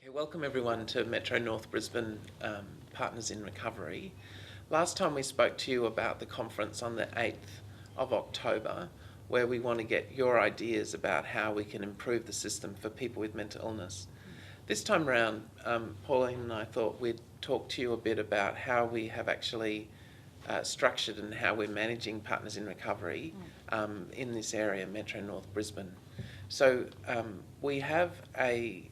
Okay, welcome everyone to Metro North Brisbane Partners in Recovery. Last time we spoke to you about the conference on the 8th of October, where we want to get your ideas about how we can improve the system for people with mental illness. This time around, Pauline and I thought we'd talk to you a bit about how we have actually structured and how we're managing Partners in Recovery in this area, Metro North Brisbane. So we have a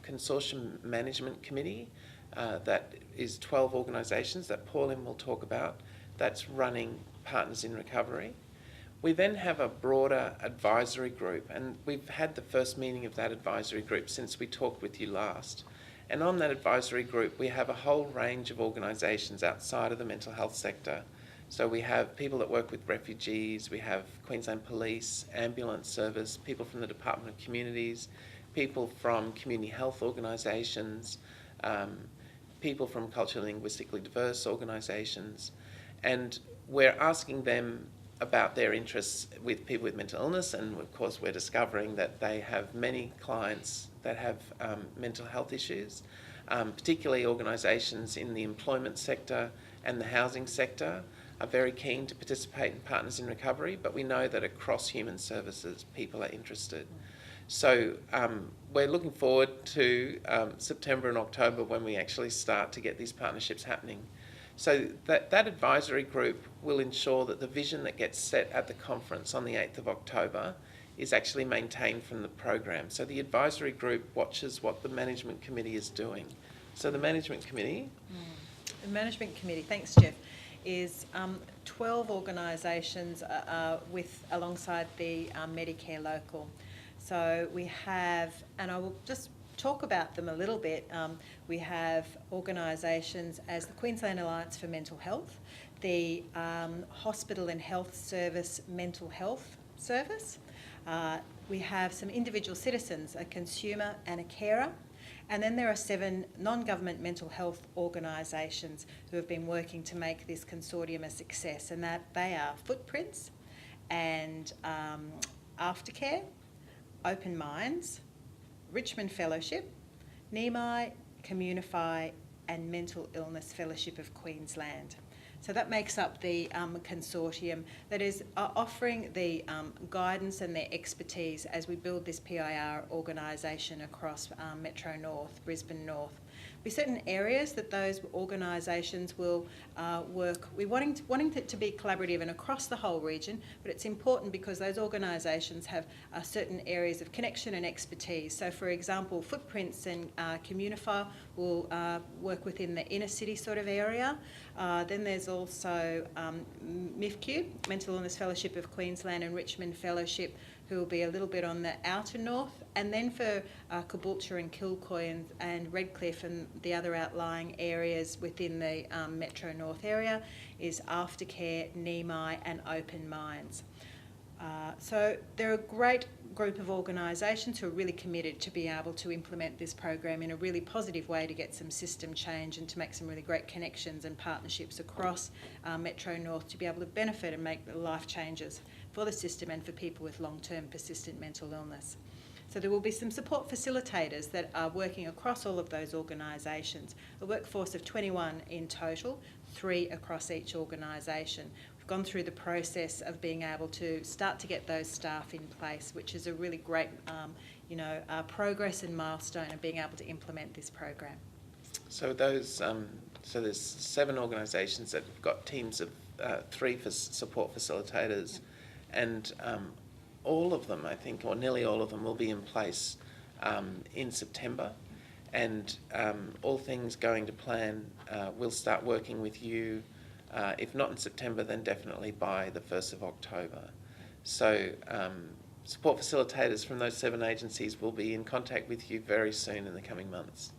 consortium management committee that is 12 organisations that Pauline will talk about that's running Partners in Recovery. We then have a broader advisory group, and we've had the first meeting of that advisory group since we talked with you last. And on that advisory group we have a whole range of organisations outside of the mental health sector. So we have people that work with refugees, we have Queensland Police, Ambulance Service, people from the Department of Communities, people from community health organisations, people from culturally linguistically diverse organisations, and we're asking them about their interests with people with mental illness, and of course we're discovering that they have many clients that have mental health issues, particularly organisations in the employment sector and the housing sector are very keen to participate in Partners in Recovery, but we know that across human services people are interested. So we're looking forward to September and October when we actually start to get these partnerships happening. So that advisory group will ensure that the vision that gets set at the conference on the 8th of October is actually maintained from the program. So the advisory group watches what the management committee is doing. So the management committee... The management committee, thanks Jeff, is 12 organisations alongside the Medicare local. So we have, and I will just talk about them a little bit, we have organisations as the Queensland Alliance for Mental Health, the Hospital and Health Service Mental Health Service, we have some individual citizens, a consumer and a carer, and then there are 7 non-government mental health organisations who have been working to make this consortium a success, and that they are Footprints and Aftercare, Open Minds, Richmond Fellowship, NEMI, Communify and Mental Illness Fellowship of Queensland. So that makes up the consortium that is offering the guidance and their expertise as we build this PIR organisation across Metro North, Brisbane North. With certain areas that those organisations will work, we're wanting it to be collaborative and across the whole region, but it's important because those organisations have certain areas of connection and expertise. So for example, Footprints and Communify will work within the inner city sort of area. Then there's also MIFQ, Mental Illness Fellowship of Queensland, and Richmond Fellowship, who will be a little bit on the outer north. And then for Caboolture and Kilcoy and Redcliffe and the other outlying areas within the Metro North area is Aftercare, NEMI and Open Minds. So they're a great group of organisations who are really committed to be able to implement this program in a really positive way to get some system change and to make some really great connections and partnerships across Metro North to be able to benefit and make life changes for the system and for people with long-term persistent mental illness. So there will be some support facilitators that are working across all of those organisations, a workforce of 21 in total, 3 across each organisation. We've gone through the process of being able to start to get those staff in place, which is a really great progress and milestone of being able to implement this program. So those, so there's 7 organisations that have got teams of 3 for support facilitators, and all of them, I think, or nearly all of them, will be in place in September, and all things going to plan, we'll start working with you, if not in September, then definitely by the 1st of October. So support facilitators from those 7 agencies will be in contact with you very soon in the coming months.